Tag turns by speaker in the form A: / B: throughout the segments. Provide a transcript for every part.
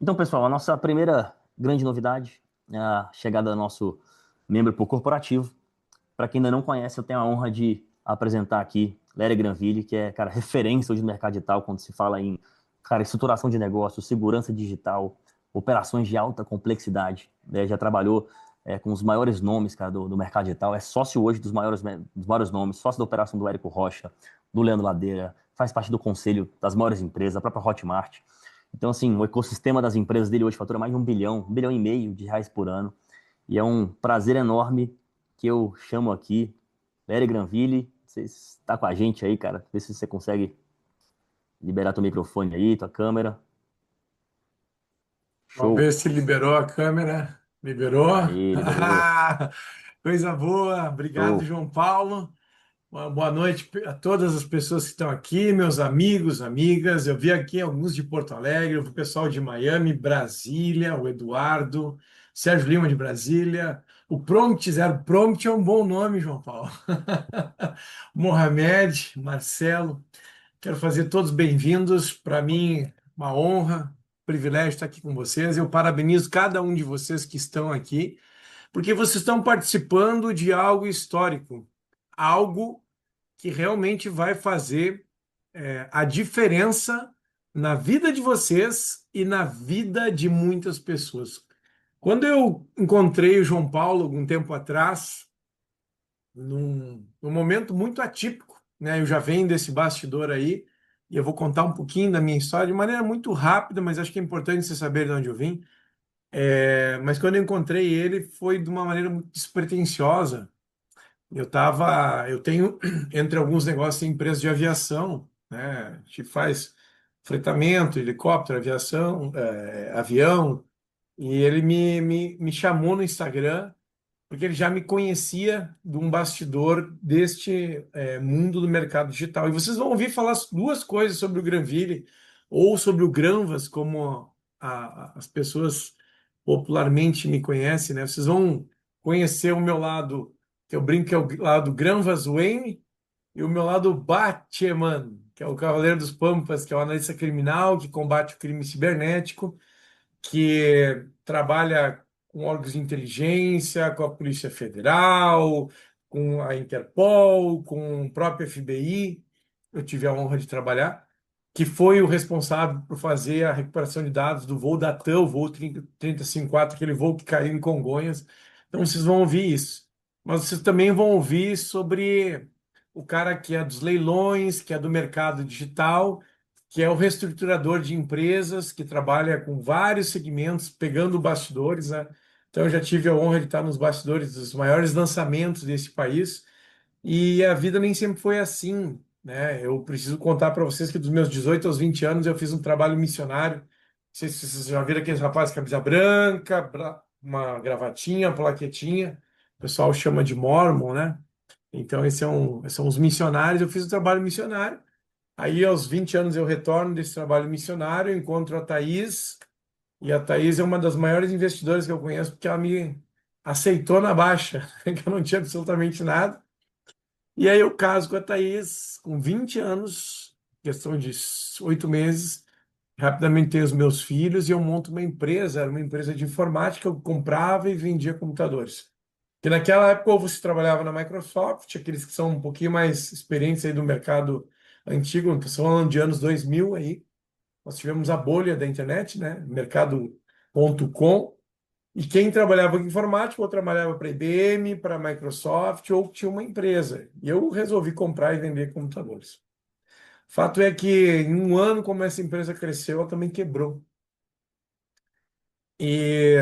A: Então, pessoal, a nossa primeira grande novidade é a chegada do nosso membro por corporativo. Para quem ainda não conhece, eu tenho a honra de apresentar aqui Léria Granville, que é, cara, referência hoje no mercado digital quando se fala em, cara, estruturação de negócio, segurança digital, operações de alta complexidade, né? Já trabalhou com os maiores nomes, cara, do mercado digital. É sócio hoje dos maiores nomes, sócio da operação do Érico Rocha, do Leandro Ladeira, faz parte do conselho das maiores empresas, da própria Hotmart. Então, assim, o ecossistema das empresas dele hoje fatura mais de 1 bilhão e meio de reais por ano. E é um prazer enorme que eu chamo aqui, Léria Granville. Você está com a gente aí, cara? Vê se você consegue liberar teu microfone aí, tua câmera.
B: Vamos
A: Show.
B: ver se liberou a câmera. Liberou?
A: Aí, liberou.
B: Coisa boa. Obrigado,
A: Show.
B: João Paulo. Uma boa noite a todas as pessoas que estão aqui, meus amigos, amigas. Eu vi aqui alguns de Porto Alegre, o pessoal de Miami, Brasília, o Eduardo, Sérgio Lima de Brasília. O Prompt, Zero Prompt é um bom nome, João Paulo. Mohamed, Marcelo. Quero fazer todos bem-vindos. Para mim, uma honra, privilégio estar aqui com vocês. Eu parabenizo cada um de vocês que estão aqui, porque vocês estão participando de algo histórico, algo que realmente vai fazer a diferença na vida de vocês e na vida de muitas pessoas. Quando eu encontrei o João Paulo algum tempo atrás, num momento muito atípico, né? Eu já venho desse bastidor aí e eu vou contar um pouquinho da minha história de maneira muito rápida, mas acho que é importante você saber de onde eu vim. Mas quando eu encontrei ele, foi de uma maneira muito despretensiosa. Eu tenho entre alguns negócios em empresa de aviação, né? A gente faz fretamento, helicóptero, aviação, avião, e ele me chamou no Instagram porque ele já me conhecia de um bastidor deste mundo do mercado digital. E vocês vão ouvir falar duas coisas sobre o Granville, ou sobre o Granvas, como as pessoas popularmente me conhecem, né? Vocês vão conhecer o meu lado, que eu brinco que é o lado Granvas Wayne, e o meu lado Batman, que é o Cavaleiro dos Pampas, que é o analista criminal que combate o crime cibernético, que trabalha com órgãos de inteligência, com a Polícia Federal, com a Interpol, com o próprio FBI. Eu tive a honra de trabalhar, que foi o responsável por fazer a recuperação de dados do voo da TAM, o voo 3054, aquele voo que caiu em Congonhas. Então vocês vão ouvir isso. Mas vocês também vão ouvir sobre o cara que é dos leilões, que é do mercado digital, que é o reestruturador de empresas, que trabalha com vários segmentos, pegando bastidores, né? Então, eu já tive a honra de estar nos bastidores dos maiores lançamentos desse país, e a vida nem sempre foi assim, né? Eu preciso contar para vocês que dos meus 18 aos 20 anos eu fiz um trabalho missionário. Não sei se vocês já viram aqueles rapazes camisa branca, uma gravatinha, plaquetinha, o pessoal chama de Mormon, né? Então, são os missionários. Eu fiz um trabalho missionário. Aí, aos 20 anos, eu retorno desse trabalho missionário, encontro a Thaís, e a Thaís é uma das maiores investidoras que eu conheço, porque ela me aceitou na baixa, que eu não tinha absolutamente nada. E aí eu caso com a Thaís, com 20 anos, questão de 8 meses, rapidamente tenho os meus filhos e eu monto uma empresa, era uma empresa de informática, eu comprava e vendia computadores. Que naquela época ou você trabalhava na Microsoft, aqueles que são um pouquinho mais experientes aí do mercado antigo, que são falando de anos 2000 aí, nós tivemos a bolha da internet, né? Mercado.com, e quem trabalhava com informática ou trabalhava para IBM, para Microsoft ou tinha uma empresa. E eu resolvi comprar e vender computadores. Fato é que em um ano, como essa empresa cresceu, ela também quebrou. E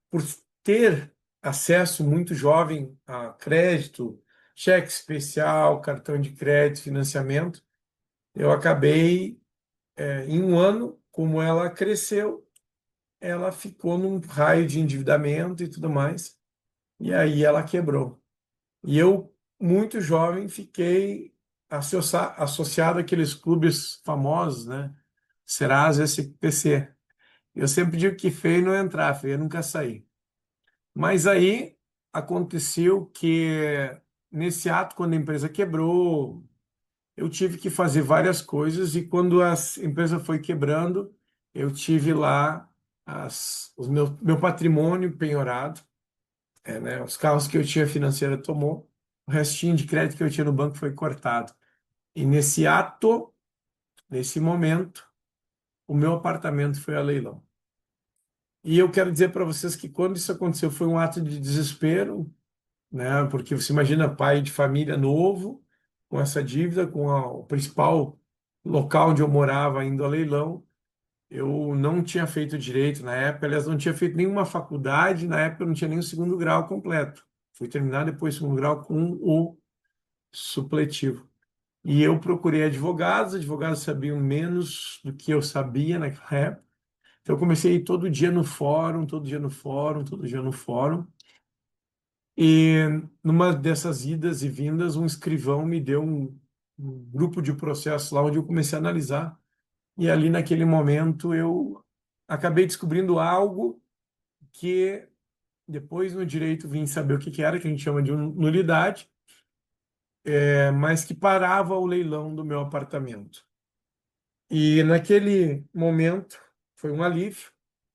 B: por ter acesso muito jovem a crédito, cheque especial, cartão de crédito, financiamento, eu acabei, em um ano, como ela cresceu, ela ficou num raio de endividamento e tudo mais, e aí ela quebrou. E eu, muito jovem, fiquei associado àqueles clubes famosos, né? Serasa, SPC. Eu sempre digo que feio não entrar, feio nunca sair. Mas aí aconteceu que, nesse ato, quando a empresa quebrou, eu tive que fazer várias coisas, e quando a empresa foi quebrando, eu tive lá meu patrimônio penhorado, né? Os carros que eu tinha financeira tomou, o restinho de crédito que eu tinha no banco foi cortado. E nesse ato, nesse momento, o meu apartamento foi a leilão. E eu quero dizer para vocês que quando isso aconteceu foi um ato de desespero, né? Porque você imagina pai de família novo, com essa dívida, o principal local onde eu morava indo a leilão. Eu não tinha feito direito na época, aliás, não tinha feito nenhuma faculdade, na época eu não tinha nem o segundo grau completo. Fui terminar depois o segundo grau com o supletivo. E eu procurei advogados sabiam menos do que eu sabia naquela época. Então eu comecei a ir todo dia no fórum, todo dia no fórum, todo dia no fórum. E numa dessas idas e vindas, um escrivão me deu um grupo de processos lá onde eu comecei a analisar. E ali naquele momento eu acabei descobrindo algo que depois no direito vim saber o que que era, que a gente chama de nulidade, mas que parava o leilão do meu apartamento. E naquele momento foi um alívio,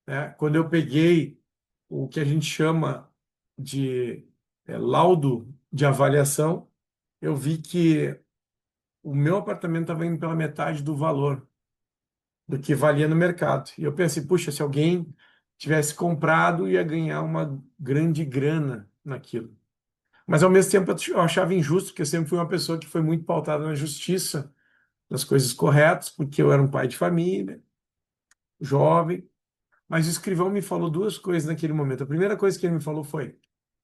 B: né? Quando eu peguei o que a gente chama de laudo de avaliação, eu vi que o meu apartamento estava indo pela metade do valor do que valia no mercado. E eu pensei, puxa, se alguém tivesse comprado, ia ganhar uma grande grana naquilo. Mas ao mesmo tempo eu achava injusto, porque eu sempre fui uma pessoa que foi muito pautada na justiça, nas coisas corretas, porque eu era um pai de família, jovem. Mas o escrivão me falou duas coisas naquele momento. A primeira coisa que ele me falou foi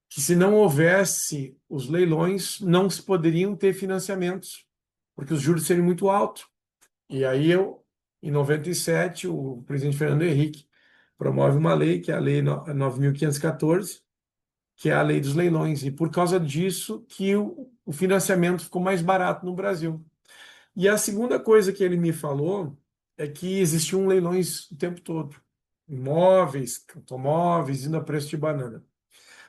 B: que se não houvesse os leilões, não se poderiam ter financiamentos, porque os juros seriam muito altos. E aí em 97, o presidente Fernando Henrique promove uma lei, que é a Lei 9.514, que é a lei dos leilões. E por causa disso que o financiamento ficou mais barato no Brasil. E a segunda coisa que ele me falou é que existiam leilões o tempo todo. Imóveis, automóveis, indo a preço de banana.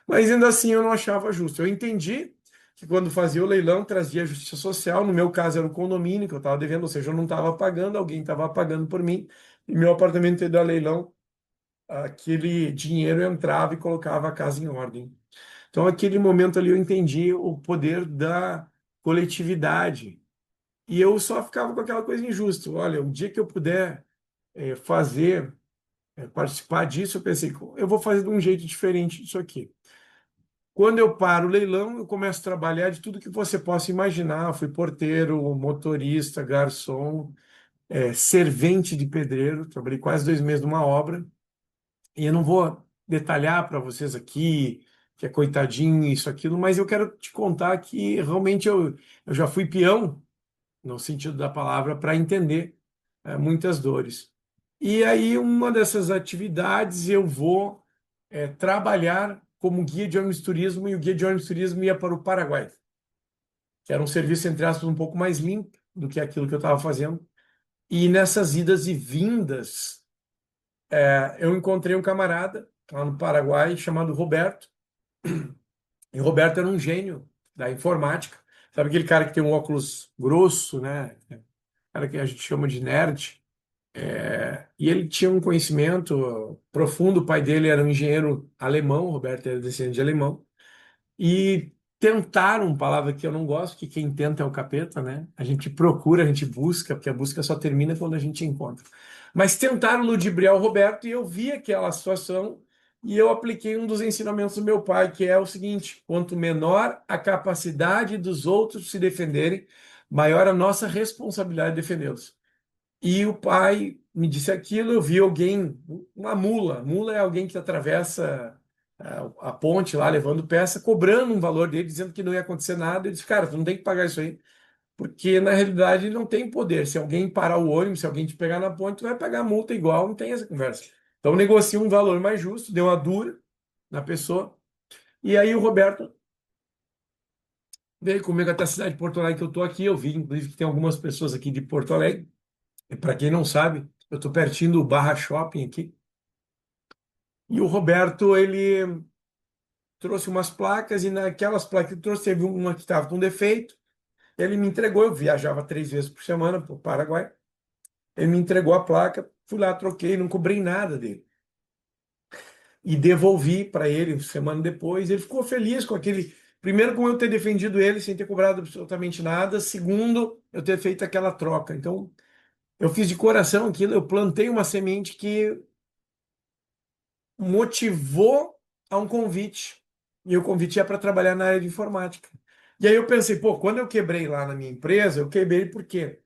B: Mas ainda assim eu não achava justo. Eu entendi que quando fazia o leilão trazia justiça social. No meu caso era o condomínio que eu estava devendo, ou seja, eu não estava pagando, alguém estava pagando por mim. E meu apartamento ia dar leilão, aquele dinheiro entrava e colocava a casa em ordem. Então, naquele momento ali, eu entendi o poder da coletividade. E eu só ficava com aquela coisa injusta. Olha, o dia que eu puder participar disso, eu pensei, eu vou fazer de um jeito diferente disso aqui. Quando eu paro o leilão, eu começo a trabalhar de tudo que você possa imaginar. Eu fui porteiro, motorista, garçom, servente de pedreiro. Trabalhei quase 2 meses numa obra. E eu não vou detalhar para vocês aqui que é coitadinho, isso, aquilo, mas eu quero te contar que realmente eu já fui peão, no sentido da palavra, para entender muitas dores. E aí, uma dessas atividades, eu vou trabalhar como guia de ônibus turismo, e o guia de ônibus turismo ia para o Paraguai, que era um serviço, entre aspas, um pouco mais limpo do que aquilo que eu estava fazendo. E nessas idas e vindas, eu encontrei um camarada lá no Paraguai chamado Roberto. E o Roberto era um gênio da informática. Sabe aquele cara que tem um óculos grosso, né? Cara que a gente chama de nerd. E ele tinha um conhecimento profundo. O pai dele era um engenheiro alemão, o Roberto era descendente de alemão. E tentaram, palavra que eu não gosto, que quem tenta é o capeta, né? A gente procura, a gente busca, porque a busca só termina quando a gente encontra. Mas tentaram ludibriar o Roberto e eu vi aquela situação e eu apliquei um dos ensinamentos do meu pai, que é o seguinte: quanto menor a capacidade dos outros se defenderem, maior a nossa responsabilidade de defendê-los. E o pai me disse aquilo, eu vi alguém, uma mula. Mula é alguém que atravessa a ponte lá, levando peça, cobrando um valor dele, dizendo que não ia acontecer nada. Eu disse, cara, tu não tem que pagar isso aí, porque na realidade ele não tem poder. Se alguém parar o ônibus, se alguém te pegar na ponte, tu vai pagar multa igual, não tem essa conversa. Então negocia um valor mais justo, deu uma dura na pessoa. E aí o Roberto veio comigo até a cidade de Porto Alegre, que eu estou aqui. Eu vi, inclusive, que tem algumas pessoas aqui de Porto Alegre. E para quem não sabe, eu estou pertinho do Barra Shopping aqui. E o Roberto, ele trouxe umas placas e naquelas placas que ele trouxe, teve uma que estava com defeito. Ele me entregou, eu viajava 3 vezes por semana para o Paraguai. Ele me entregou a placa, fui lá, troquei, não cobrei nada dele. e devolvi para ele semana depois. Ele ficou feliz com aquele. Primeiro, com eu ter defendido ele sem ter cobrado absolutamente nada. Segundo, eu ter feito aquela troca. Então, eu fiz de coração aquilo, eu plantei uma semente que motivou a um convite. E o convite é para trabalhar na área de informática. E aí eu pensei, pô, quando eu quebrei lá na minha empresa, eu quebrei por quê?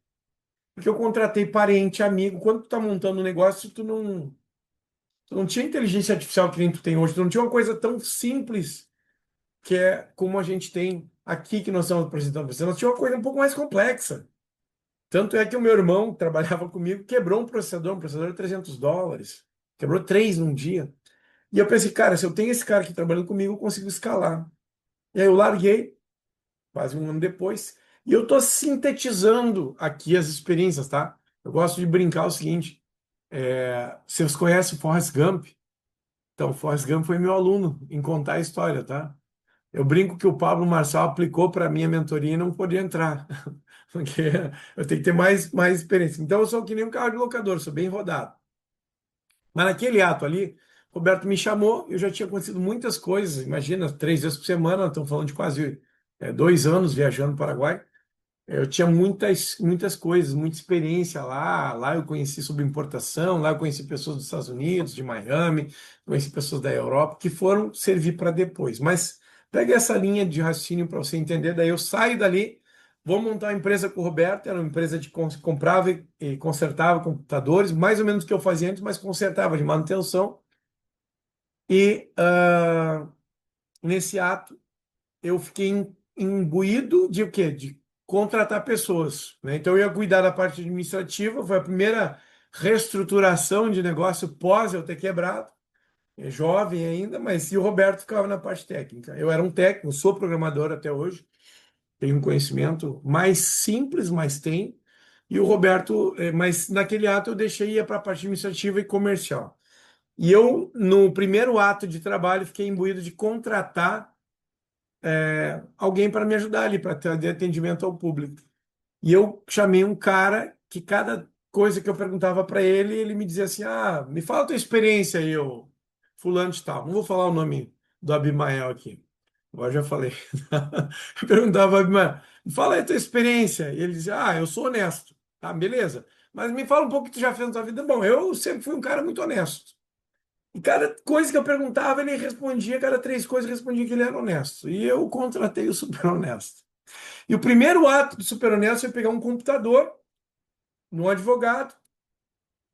B: Porque eu contratei parente, amigo. Quando tu tá montando um negócio, tu não tinha inteligência artificial que nem tu tem hoje. Tu não tinha uma coisa tão simples que é como a gente tem aqui que nós estamos apresentando para você. Nós tínhamos uma coisa um pouco mais complexa. Tanto é que o meu irmão, que trabalhava comigo, quebrou um processador de $300. Quebrou três num dia. E eu pensei, cara, se eu tenho esse cara aqui trabalhando comigo, eu consigo escalar. E aí eu larguei, quase um ano depois, e eu estou sintetizando aqui as experiências, tá? Eu gosto de brincar o seguinte, vocês conhecem o Forrest Gump? Então, o Forrest Gump foi meu aluno em contar a história, tá? Eu brinco que o Pablo Marçal aplicou para a minha mentoria e não podia entrar, porque eu tenho que ter mais experiência. Então, eu sou que nem um carro de locador, sou bem rodado. Mas naquele ato ali, Roberto me chamou, eu já tinha acontecido muitas coisas, imagina, 3 vezes por semana, estamos falando de quase 2 anos viajando para o Paraguai. Eu tinha muitas coisas, muita experiência lá. Lá eu conheci sobre importação, lá eu conheci pessoas dos Estados Unidos, de Miami, conheci pessoas da Europa que foram servir para depois. Mas pega essa linha de raciocínio para você entender. Daí eu saio dali, vou montar uma empresa com o Roberto, era uma empresa de comprava e consertava computadores, mais ou menos o que eu fazia antes, mas consertava de manutenção. E nesse ato eu fiquei imbuído de o quê? De contratar pessoas, né? Então eu ia cuidar da parte administrativa, foi a primeira reestruturação de negócio pós eu ter quebrado, jovem ainda, mas e o Roberto ficava na parte técnica. Eu era um técnico, sou programador até hoje, tenho um conhecimento mais simples, mas tem. E o Roberto, mas naquele ato eu deixei ir para a parte administrativa e comercial. E eu, no primeiro ato de trabalho, fiquei imbuído de contratar alguém para me ajudar ali, para ter atendimento ao público. E eu chamei um cara que cada coisa que eu perguntava para ele, ele me dizia assim: Ah, me fala a tua experiência aí, eu, fulano de tal. Não vou falar o nome do Abimael aqui. Agora já falei. Eu perguntava, Abimael, me fala aí a tua experiência. E ele dizia: Ah, eu sou honesto. Tá, beleza. Mas me fala um pouco o que tu já fez na tua vida. Bom, eu sempre fui um cara muito honesto. E cada coisa que eu perguntava, ele respondia, cada 3 coisas respondia que ele era honesto. E eu contratei o super honesto. E o primeiro ato do super honesto foi pegar um computador no advogado,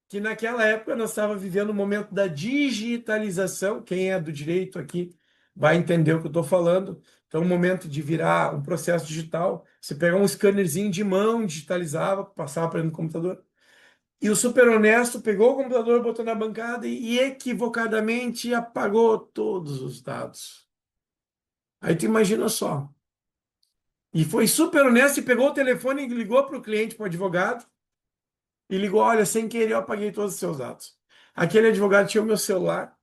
B: que naquela época nós estávamos vivendo o momento da digitalização. Quem é do direito aqui vai entender o que eu estou falando. Então, o momento de virar um processo digital, você pegar um scannerzinho de mão, digitalizava, passava para dentro do computador. E o super honesto pegou o computador, botou na bancada e equivocadamente apagou todos os dados. Aí tu imagina só. E foi super honesto e pegou o telefone e ligou para o cliente, para o advogado, e ligou: Olha, sem querer eu apaguei todos os seus dados. Aquele advogado tinha o meu celular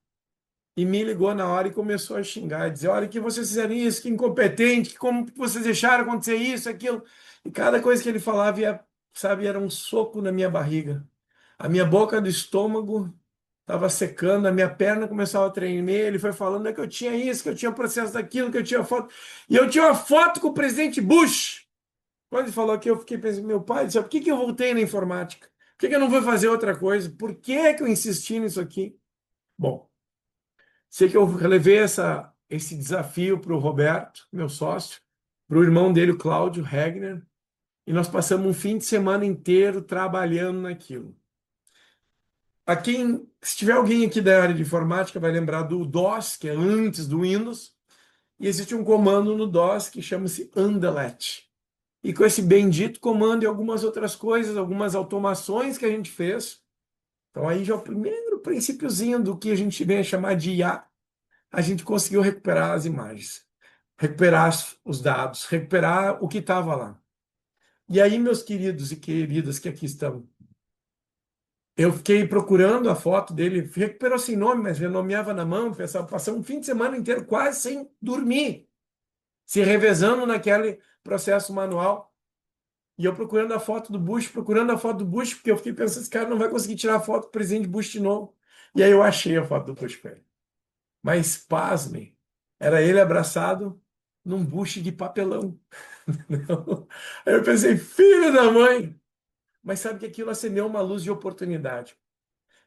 B: e me ligou na hora e começou a xingar, dizer: Olha, que vocês fizeram isso, que incompetente, que como vocês deixaram acontecer isso, aquilo. E cada coisa que ele falava, sabe, era um soco na minha barriga. A minha boca do estômago estava secando, a minha perna começava a tremer. Ele foi falando que eu tinha isso, que eu tinha processo daquilo, que eu tinha foto. E eu tinha uma foto com o presidente Bush. Quando ele falou aqui, eu fiquei pensando: meu pai, por que eu voltei na informática? Por que eu não vou fazer outra coisa? Por que eu insisti nisso aqui? Bom, sei que eu levei esse desafio para o Roberto, meu sócio, para o irmão dele, o Cláudio Regner, e nós passamos um fim de semana inteiro trabalhando naquilo. Se tiver alguém aqui da área de informática, vai lembrar do DOS, que é antes do Windows, e existe um comando no DOS que chama-se undelete. E com esse bendito comando e algumas outras coisas, algumas automações que a gente fez, então aí já é o primeiro princípiozinho do que a gente vem a chamar de IA, a gente conseguiu recuperar as imagens, recuperar os dados, recuperar o que estava lá. E aí, meus queridos e queridas que aqui estão, eu fiquei procurando a foto dele, recuperou sem nome, mas renomeava na mão, pensava, passamos um fim de semana inteiro quase sem dormir, se revezando naquele processo manual. E eu procurando a foto do Bush, porque eu fiquei pensando, esse cara não vai conseguir tirar a foto do presidente Bush de novo. E aí eu achei a foto do Bush com ele. Mas, pasmem, era ele abraçado num buche de papelão. Aí eu pensei, filho da mãe! Mas sabe que aquilo acendeu uma luz de oportunidade.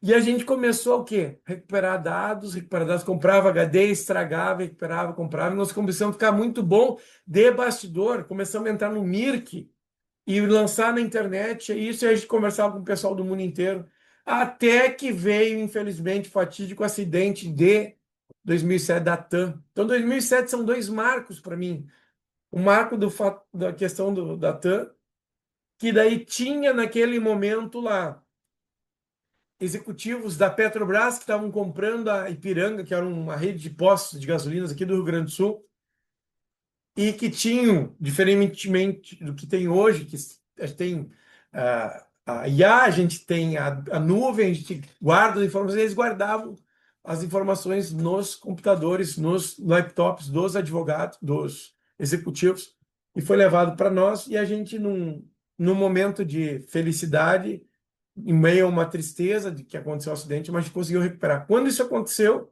B: E a gente começou o quê? Recuperar dados, comprava HD, estragava, recuperava, comprava, e nós começamos a ficar muito bom de bastidor, começamos a entrar no Mirk e lançar na internet, e isso, e a gente conversava com o pessoal do mundo inteiro, até que veio, infelizmente, o fatídico acidente de 2007 da TAM. Então, 2007 são dois marcos para mim. O marco da questão da TAM, que daí tinha naquele momento lá executivos da Petrobras que estavam comprando a Ipiranga, que era uma rede de postos de gasolinas aqui do Rio Grande do Sul, e que tinham, diferentemente do que tem hoje, que a gente tem a IA, a gente tem a nuvem, a gente guarda as informações, eles guardavam as informações nos computadores, nos laptops dos advogados, dos executivos, e foi levado para nós, e a gente, num momento de felicidade, em meio a uma tristeza de que aconteceu o acidente, mas a gente conseguiu recuperar. Quando isso aconteceu,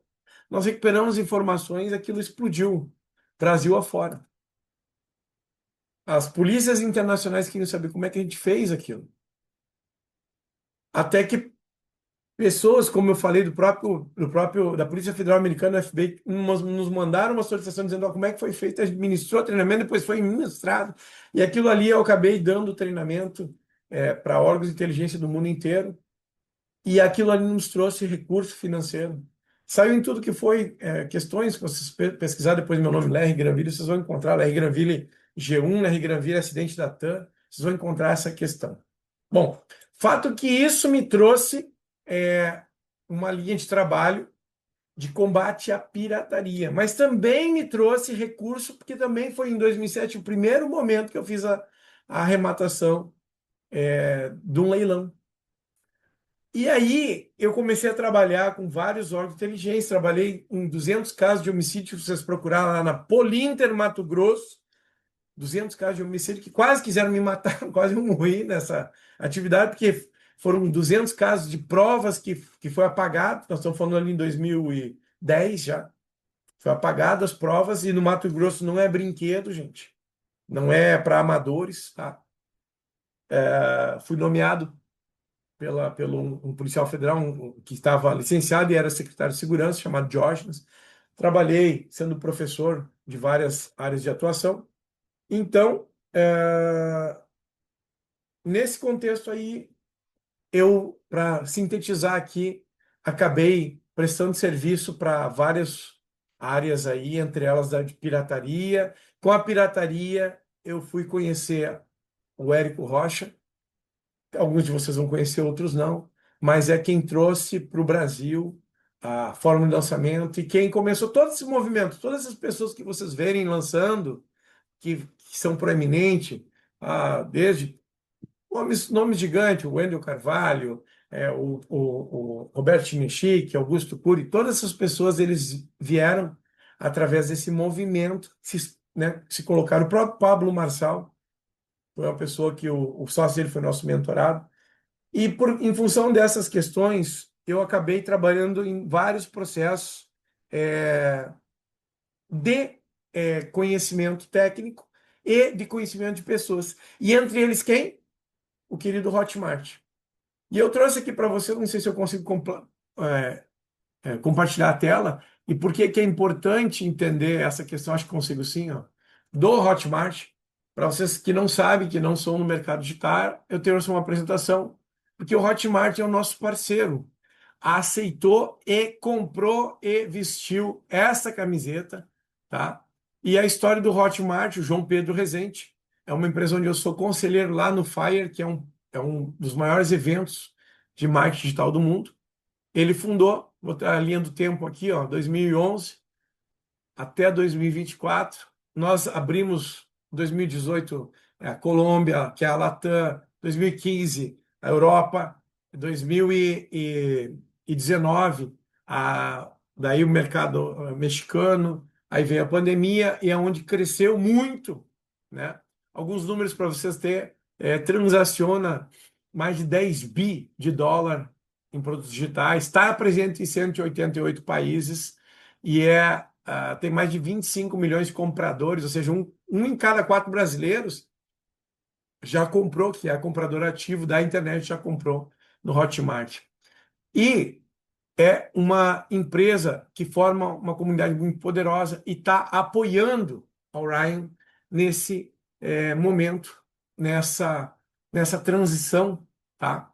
B: nós recuperamos informações, aquilo explodiu, Brasil afora. As polícias internacionais queriam saber como é que a gente fez aquilo. Até que pessoas, como eu falei, da Polícia Federal Americana, do FBI, nos mandaram uma solicitação dizendo, ó, como é que foi feito, a gente ministrou treinamento, depois foi ministrado, e aquilo ali eu acabei dando treinamento para órgãos de inteligência do mundo inteiro, e aquilo ali nos trouxe recurso financeiro. Saiu em tudo que foi questões, que vocês pesquisar depois meu nome, Larry Granville, vocês vão encontrar Larry Granville G1, Larry Granville acidente da TAM, vocês vão encontrar essa questão. Bom, fato que isso me trouxe uma linha de trabalho de combate à pirataria, mas também me trouxe recurso, porque também foi em 2007 o primeiro momento que eu fiz a arrematação de um leilão. E aí eu comecei a trabalhar com vários órgãos de inteligência, trabalhei em 200 casos de homicídio, se vocês procurarem lá na Polinter, Mato Grosso, 200 casos de homicídio que quase quiseram me matar, quase eu morri nessa atividade, porque foram 200 casos de provas que foi apagado, nós estamos falando ali em 2010 já, foi apagado as provas, e no Mato Grosso não é brinquedo, gente, não é para amadores, tá? Fui nomeado pelo um policial federal que estava licenciado e era secretário de segurança, chamado Diógenes. Trabalhei sendo professor de várias áreas de atuação. Então, nesse contexto aí, eu, para sintetizar aqui, acabei prestando serviço para várias áreas aí, entre elas da de pirataria. Com a pirataria, eu fui conhecer o Érico Rocha. Alguns de vocês vão conhecer, outros não, mas é quem trouxe para o Brasil a fórmula de lançamento e quem começou todo esse movimento, todas essas pessoas que vocês verem lançando, que são proeminentes, desde nomes gigantes, o Wendel Carvalho, o Roberto Chinichique, Augusto Cury, todas essas pessoas eles vieram através desse movimento, se colocaram. O próprio Pablo Marçal foi uma pessoa que o sócio dele foi nosso mentorado. E em função dessas questões, eu acabei trabalhando em vários processos de conhecimento técnico e de conhecimento de pessoas. E entre eles quem? O querido Hotmart. E eu trouxe aqui para você, não sei se eu consigo compartilhar a tela, e por que é importante entender essa questão, acho que consigo sim, ó, do Hotmart. Para vocês que não sabem, que não são no mercado digital, eu trouxe uma apresentação, porque o Hotmart é o nosso parceiro. Aceitou e comprou e vestiu essa camiseta, tá? E a história do Hotmart, o João Pedro Rezende, é uma empresa onde eu sou conselheiro lá no Fire, que é um dos maiores eventos de marketing digital do mundo. Ele fundou, vou botar a linha do tempo aqui, ó, 2011 até 2024. Nós abrimos 2018 a Colômbia, que é a Latam, 2015 a Europa, 2019 daí o mercado mexicano, aí veio a pandemia e é onde cresceu muito, né? Alguns números para vocês terem, transaciona mais de 10 bi de dólar em produtos digitais, está presente em 188 países e tem mais de 25 milhões de compradores, ou seja, um em cada quatro brasileiros já comprou, que é comprador ativo da internet, já comprou no Hotmart. E é uma empresa que forma uma comunidade muito poderosa e está apoiando a Orion nesse momento, nessa transição, tá?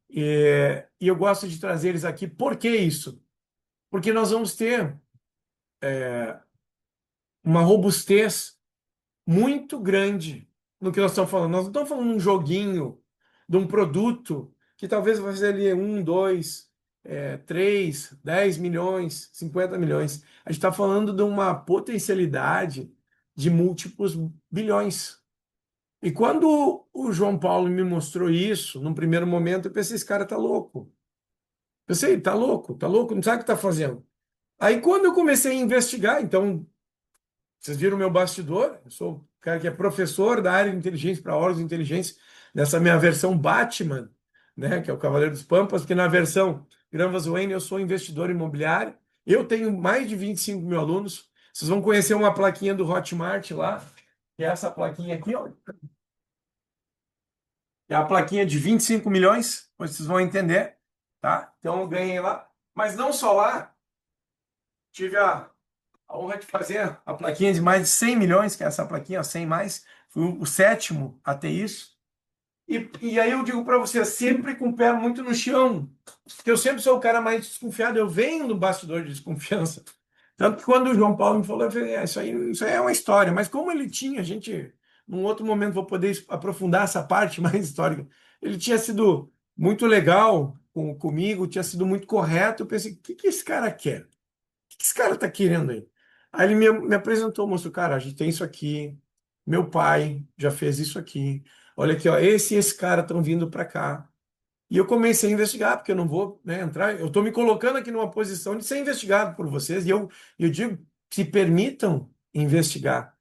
B: E eu gosto de trazer eles aqui. Por que isso? Porque nós vamos ter uma robustez muito grande no que nós estamos falando. Nós não estamos falando de um joguinho, de um produto que talvez vai fazer ali 2, 3, 10 milhões, 50 milhões. A gente está falando de uma potencialidade de múltiplos bilhões. E quando o João Paulo me mostrou isso, num primeiro momento, eu pensei, esse cara tá louco. Pensei, tá louco, não sabe o que tá fazendo. Aí quando eu comecei a investigar, então vocês viram o meu bastidor? Eu sou o cara que é professor da área de inteligência para órgãos de inteligência, nessa minha versão Batman, né, que é o Cavaleiro dos Pampas, porque na versão Granvas Wayne eu sou investidor imobiliário. Eu tenho mais de 25 mil alunos. Vocês vão conhecer uma plaquinha do Hotmart lá, que é essa plaquinha aqui, ó. É a plaquinha de 25 milhões, depois vocês vão entender, tá? Então eu ganhei lá. Mas não só lá, tive a honra de fazer a plaquinha de mais de 100 milhões, que é essa plaquinha, 100 mais. Fui o sétimo a ter isso. E aí eu digo para você, sempre com o pé muito no chão, porque eu sempre sou o cara mais desconfiado, eu venho do bastidor de desconfiança. Tanto que quando o João Paulo me falou, eu falei, isso aí é uma história, mas como ele tinha, a gente, num outro momento, vou poder aprofundar essa parte mais histórica. Ele tinha sido muito legal comigo, tinha sido muito correto. Eu pensei, o que que esse cara quer? Que esse cara tá querendo aí? Aí ele me apresentou, mostrou, cara, a gente tem isso aqui, meu pai já fez isso aqui, olha aqui, ó, esse e esse cara estão vindo para cá. E eu comecei a investigar, porque eu não vou, né, entrar, eu estou me colocando aqui numa posição de ser investigado por vocês, e eu digo, se permitam investigar.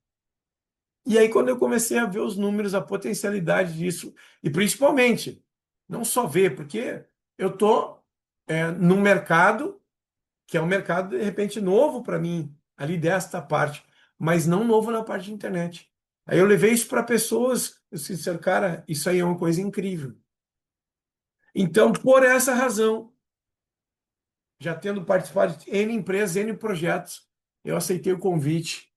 B: E aí, quando eu comecei a ver os números, a potencialidade disso, e principalmente, não só ver, porque eu estou num mercado que é um mercado, de repente, novo para mim, ali desta parte, mas não novo na parte de internet. Aí eu levei isso para pessoas, eu disse, cara, isso aí é uma coisa incrível. Então, por essa razão, já tendo participado de N empresas, N projetos, eu aceitei o convite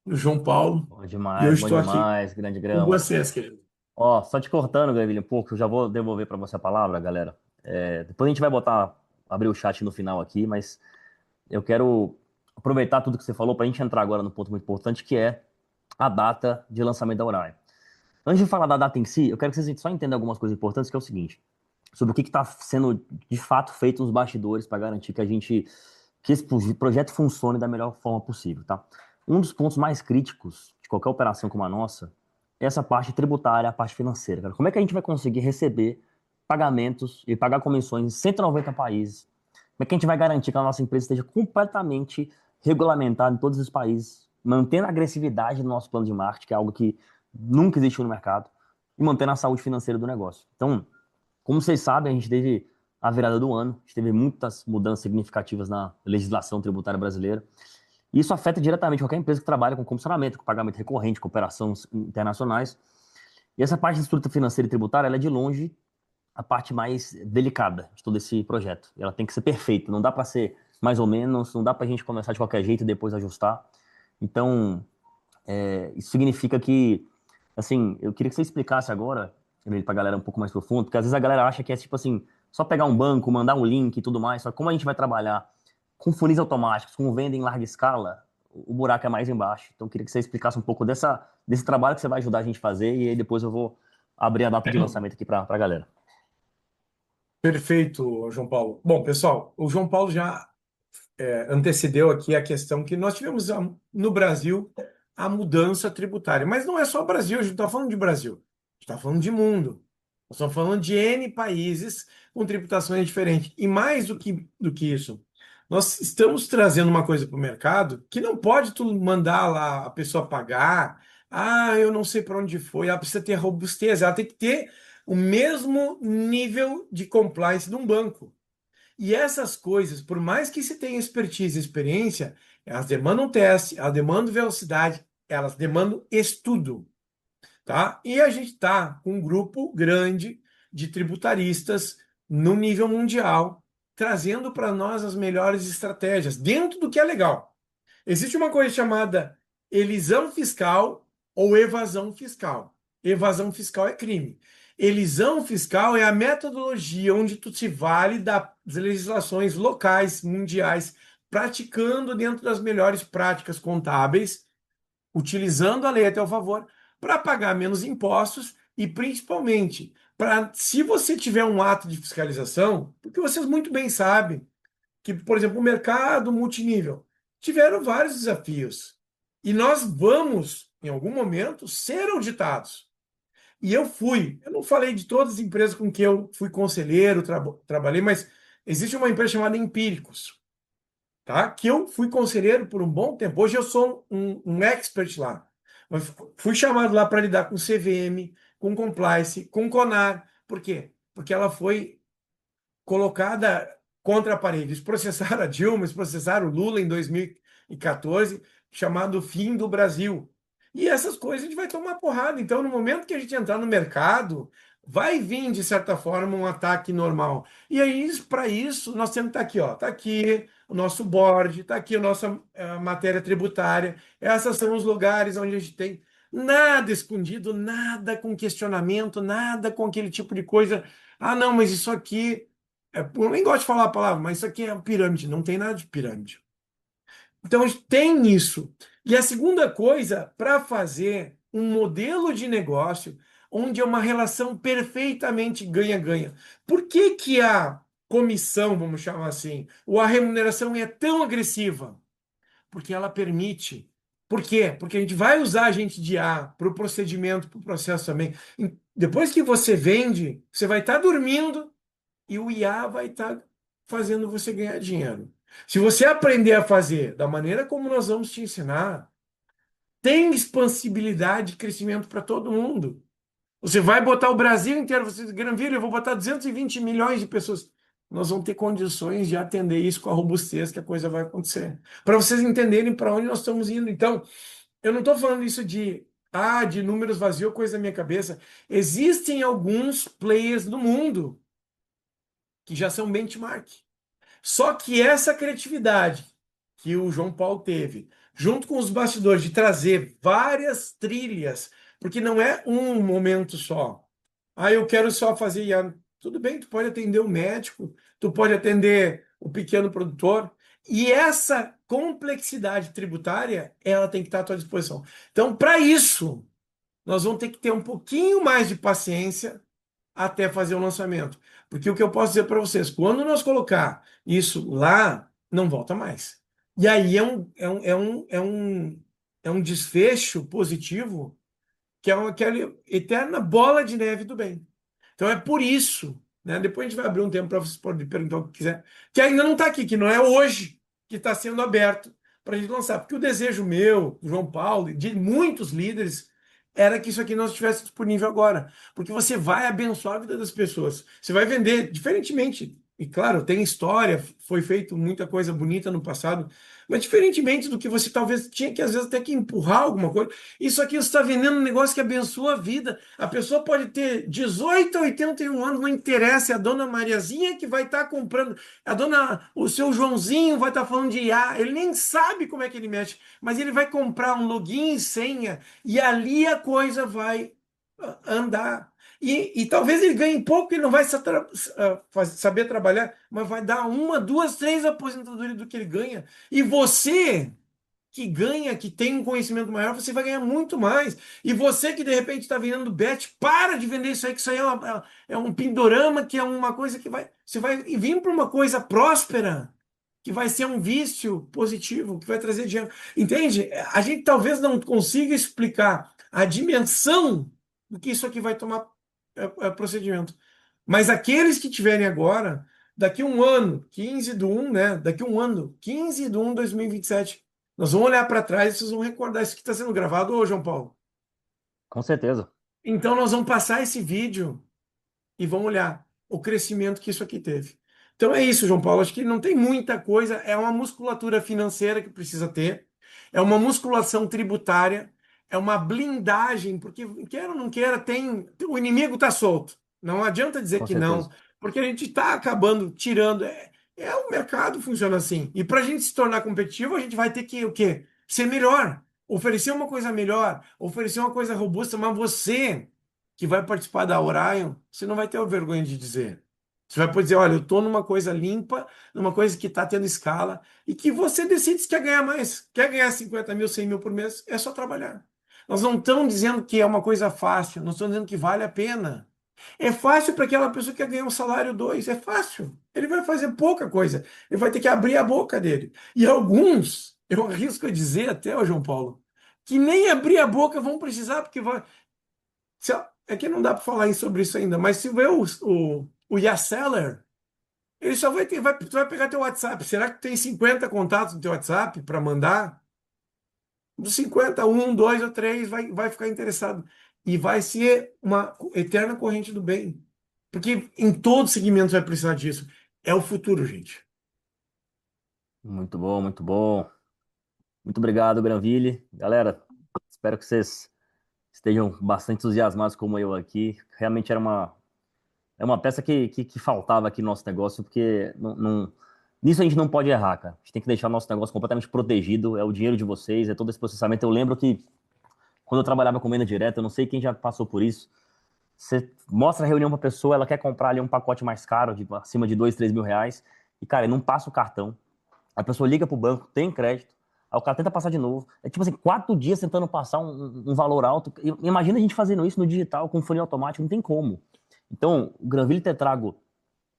B: do João Paulo e eu
A: Bom
B: estou aqui
A: demais, grande
B: com
A: grama.
B: vocês, querido.
A: Ó, só te cortando, Gabriel, um pouco, eu já vou devolver para você a palavra, galera. Depois a gente vai abrir o chat no final aqui, mas eu quero aproveitar tudo que você falou para a gente entrar agora no ponto muito importante, que é a data de lançamento da Orion. Antes de falar da data em si, eu quero que vocês só entendam algumas coisas importantes, que é o seguinte, sobre o que está sendo de fato feito nos bastidores para garantir que esse projeto funcione da melhor forma possível, tá? Um dos pontos mais críticos de qualquer operação como a nossa é essa parte tributária, a parte financeira, cara. Como é que a gente vai conseguir receber pagamentos e pagar comissões em 190 países? Como é que a gente vai garantir que a nossa empresa esteja completamente regulamentada em todos os países, mantendo a agressividade do nosso plano de marketing, que é algo que nunca existiu no mercado, e mantendo a saúde financeira do negócio? Então, como vocês sabem, a gente teve a virada do ano, a gente teve muitas mudanças significativas na legislação tributária brasileira. E isso afeta diretamente qualquer empresa que trabalha com comissionamento, com pagamento recorrente, com operações internacionais. E essa parte de estrutura financeira e tributária, ela é de longe a parte mais delicada de todo esse projeto. Ela tem que ser perfeita, não dá para ser mais ou menos, não dá para a gente começar de qualquer jeito e depois ajustar. Então, isso significa que, assim, eu queria que você explicasse agora, para a galera um pouco mais profundo, porque às vezes a galera acha que é tipo assim, só pegar um banco, mandar um link e tudo mais, só que como a gente vai trabalhar com funis automáticos, com venda em larga escala, o buraco é mais embaixo. Então eu queria que você explicasse um pouco desse trabalho que você vai ajudar a gente a fazer, e aí depois eu vou abrir a data de lançamento aqui para a galera.
B: Perfeito, João Paulo. Bom, pessoal, o João Paulo já antecedeu aqui a questão que nós tivemos no Brasil a mudança tributária. Mas não é só o Brasil, a gente não está falando de Brasil, a gente está falando de mundo. Nós estamos falando de N países com tributações diferentes. E mais do que isso, nós estamos trazendo uma coisa para o mercado que não pode tu mandar lá a pessoa pagar. Ah, eu não sei para onde foi. Ela precisa ter robustez, ela tem que ter o mesmo nível de compliance de um banco. E essas coisas, por mais que se tenha expertise e experiência, elas demandam teste, elas demandam velocidade, elas demandam estudo, tá? E a gente está com um grupo grande de tributaristas no nível mundial, trazendo para nós as melhores estratégias, dentro do que é legal. Existe uma coisa chamada elisão fiscal ou evasão fiscal. Evasão fiscal é crime. Elisão fiscal é a metodologia onde tu se vale das legislações locais, mundiais, praticando dentro das melhores práticas contábeis, utilizando a lei a teu favor, para pagar menos impostos e, principalmente, para, se você tiver um ato de fiscalização, porque vocês muito bem sabem que, por exemplo, o mercado multinível tiveram vários desafios. E nós vamos, em algum momento, ser auditados. E eu não falei de todas as empresas com que eu fui conselheiro, trabalhei, mas existe uma empresa chamada Empíricos, tá? Que eu fui conselheiro por um bom tempo. Hoje eu sou um expert lá. Mas fui chamado lá para lidar com CVM, com compliance, com CONAR. Por quê? Porque ela foi colocada contra a parede. Eles processaram a Dilma, eles processaram o Lula em 2014, chamado Fim do Brasil. E essas coisas a gente vai tomar porrada. Então, no momento que a gente entrar no mercado, vai vir, de certa forma, um ataque normal. E aí, para isso, nós temos que estar aqui, ó. Está aqui o nosso board, está aqui a nossa matéria tributária. Esses são os lugares onde a gente tem nada escondido, nada com questionamento, nada com aquele tipo de coisa. Ah, não, mas isso aqui eu nem gosto de falar a palavra, mas isso aqui é pirâmide, não tem nada de pirâmide. Então, a gente tem isso. E a segunda coisa, para fazer um modelo de negócio onde é uma relação perfeitamente ganha-ganha. Por que que a comissão, vamos chamar assim, ou a remuneração é tão agressiva? Porque ela permite. Por quê? Porque a gente vai usar a gente de A para o procedimento, para o processo também. Depois que você vende, você vai estar dormindo e o IA vai estar fazendo você ganhar dinheiro. Se você aprender a fazer da maneira como nós vamos te ensinar, tem expansibilidade e crescimento para todo mundo. Você vai botar o Brasil inteiro, você, Granville, eu vou botar 220 milhões de pessoas. Nós vamos ter condições de atender isso com a robustez que a coisa vai acontecer. Para vocês entenderem para onde nós estamos indo. Então, eu não estou falando isso de números vazios, coisa da minha cabeça. Existem alguns players no mundo que já são benchmark. Só que essa criatividade que o João Paulo teve, junto com os bastidores, de trazer várias trilhas, porque não é um momento só. Ah, eu quero só fazer IA. Tudo bem, tu pode atender o médico, tu pode atender o pequeno produtor, e essa complexidade tributária, ela tem que estar à tua disposição. Então, para isso, nós vamos ter que ter um pouquinho mais de paciência até fazer o lançamento. Porque o que eu posso dizer para vocês, quando nós colocar isso lá, não volta mais. E aí é um desfecho positivo que é aquela eterna bola de neve do bem. Então é por isso, né? Depois a gente vai abrir um tempo para vocês poderem perguntar o que quiser, que ainda não está aqui, que não é hoje que está sendo aberto para a gente lançar. Porque o desejo meu, do João Paulo, de muitos líderes, era que isso aqui não estivesse disponível agora. Porque você vai abençoar a vida das pessoas. Você vai vender, diferentemente. E claro, tem história, foi feito muita coisa bonita no passado, mas diferentemente do que você talvez tinha que, às vezes, até que empurrar alguma coisa, isso aqui você está vendendo um negócio que abençoa a vida. A pessoa pode ter 18 a 81 anos, não interessa, é a dona Mariazinha que vai estar comprando, o seu Joãozinho vai estar falando de IA, ele nem sabe como é que ele mexe, mas ele vai comprar um login e senha, e ali a coisa vai andar. E talvez ele ganhe pouco, ele não vai saber trabalhar, mas vai dar uma, duas, três aposentadorias do que ele ganha. E você que ganha, que tem um conhecimento maior, você vai ganhar muito mais. E você que de repente está vendendo bet, para de vender isso aí, que isso aí é um pindorama, que é uma coisa que vai. Você vai vir para uma coisa próspera, que vai ser um vício positivo, que vai trazer dinheiro. Entende? A gente talvez não consiga explicar a dimensão do que isso aqui vai tomar procedimento. Mas aqueles que tiverem agora, daqui um ano, 15 de 1, né? Daqui um ano, 15 de 1 de 2027, nós vamos olhar para trás e vocês vão recordar isso que está sendo gravado, ô João Paulo.
A: Com certeza.
B: Então nós vamos passar esse vídeo e vamos olhar o crescimento que isso aqui teve. Então é isso, João Paulo. Acho que não tem muita coisa. É uma musculatura financeira que precisa ter, é uma musculação tributária, é uma blindagem, porque queira ou não queira, o inimigo está solto. Não adianta dizer
A: Com
B: que não,
A: certeza.
B: porque a gente está acabando tirando. O mercado funciona assim. E para a gente se tornar competitivo, a gente vai ter que o quê? Ser melhor, oferecer uma coisa melhor, oferecer uma coisa robusta, mas você que vai participar da Orion, você não vai ter vergonha de dizer. Você vai poder dizer, olha, eu estou numa coisa limpa, numa coisa que está tendo escala, e que você decide se quer ganhar mais. Quer ganhar 50 mil, 100 mil por mês, é só trabalhar. Nós não estamos dizendo que é uma coisa fácil, nós estamos dizendo que vale a pena. É fácil para aquela pessoa que quer ganhar um salário dois, é fácil. Ele vai fazer pouca coisa, ele vai ter que abrir a boca dele. E alguns, eu arrisco a dizer até, ó, João Paulo, que nem abrir a boca vão precisar, porque vai, é que não dá para falar sobre isso ainda, mas se vê o Yaseller, ele só vai ter, tu vai pegar teu WhatsApp. Será que tem 50 contatos no teu WhatsApp para mandar? Dos 50, um, dois ou três vai ficar interessado. E vai ser uma eterna corrente do bem. Porque em todos os segmentos vai precisar disso. É o futuro, gente.
A: Muito bom, muito bom. Muito obrigado, Granville. Galera, espero que vocês estejam bastante entusiasmados como eu aqui. Realmente é uma peça que faltava aqui no nosso negócio, porque nisso a gente não pode errar, cara. A gente tem que deixar o nosso negócio completamente protegido. É o dinheiro de vocês, é todo esse processamento. Eu lembro que quando eu trabalhava com venda direta, eu não sei quem já passou por isso. Você mostra a reunião pra pessoa, ela quer comprar ali um pacote mais caro, de acima de 2, 3 mil reais, e, cara, não passa o cartão. A pessoa liga pro banco, tem crédito, aí o cara tenta passar de novo. É tipo assim, 4 dias tentando passar um valor alto. Imagina a gente fazendo isso no digital, com funil automático, não tem como. Então, o Granville ter trago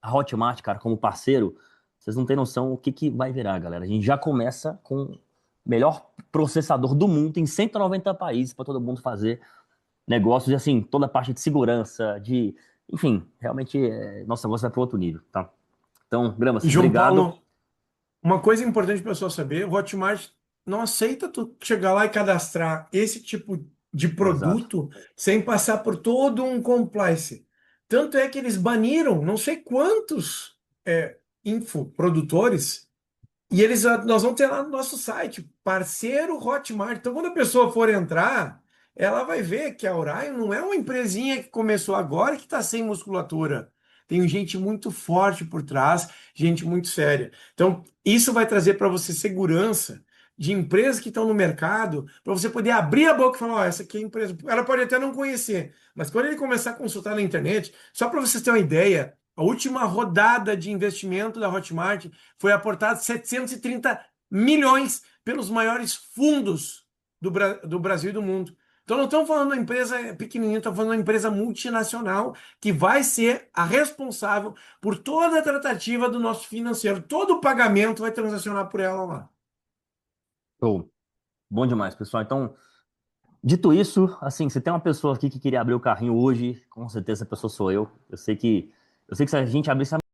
A: a Hotmart, cara, como parceiro, vocês não têm noção o que vai virar, galera. A gente já começa com o melhor processador do mundo em 190 países para todo mundo fazer negócios e assim, toda a parte de segurança, enfim, realmente nosso negócio vai para outro nível, tá? Então,
B: E
A: Gramas,
B: João
A: obrigado.
B: Paulo, uma coisa importante para a pessoa saber, o Hotmart não aceita tu chegar lá e cadastrar esse tipo de
A: Exato.
B: produto sem passar por todo um compliance. Tanto é que eles baniram não sei quantos infoprodutores e nós vamos ter lá no nosso site, parceiro Hotmart. Então, quando a pessoa for entrar, ela vai ver que a Orion não é uma empresinha que começou agora e que está sem musculatura. Tem gente muito forte por trás, gente muito séria. Então, isso vai trazer para você segurança de empresas que estão no mercado, para você poder abrir a boca e falar: ó, essa aqui é a empresa. Ela pode até não conhecer, mas quando ele começar a consultar na internet, só para vocês terem uma ideia, a última rodada de investimento da Hotmart foi aportado 730 milhões pelos maiores fundos do Brasil e do mundo. Então, não estamos falando de uma empresa pequenininha, estamos falando de uma empresa multinacional que vai ser a responsável por toda a tratativa do nosso financeiro. Todo o pagamento vai transacionar por ela lá.
A: Show. Bom demais, pessoal. Então, dito isso, assim, se tem uma pessoa aqui que queria abrir o carrinho hoje, com certeza essa pessoa sou eu. Eu sei que se a gente abrisse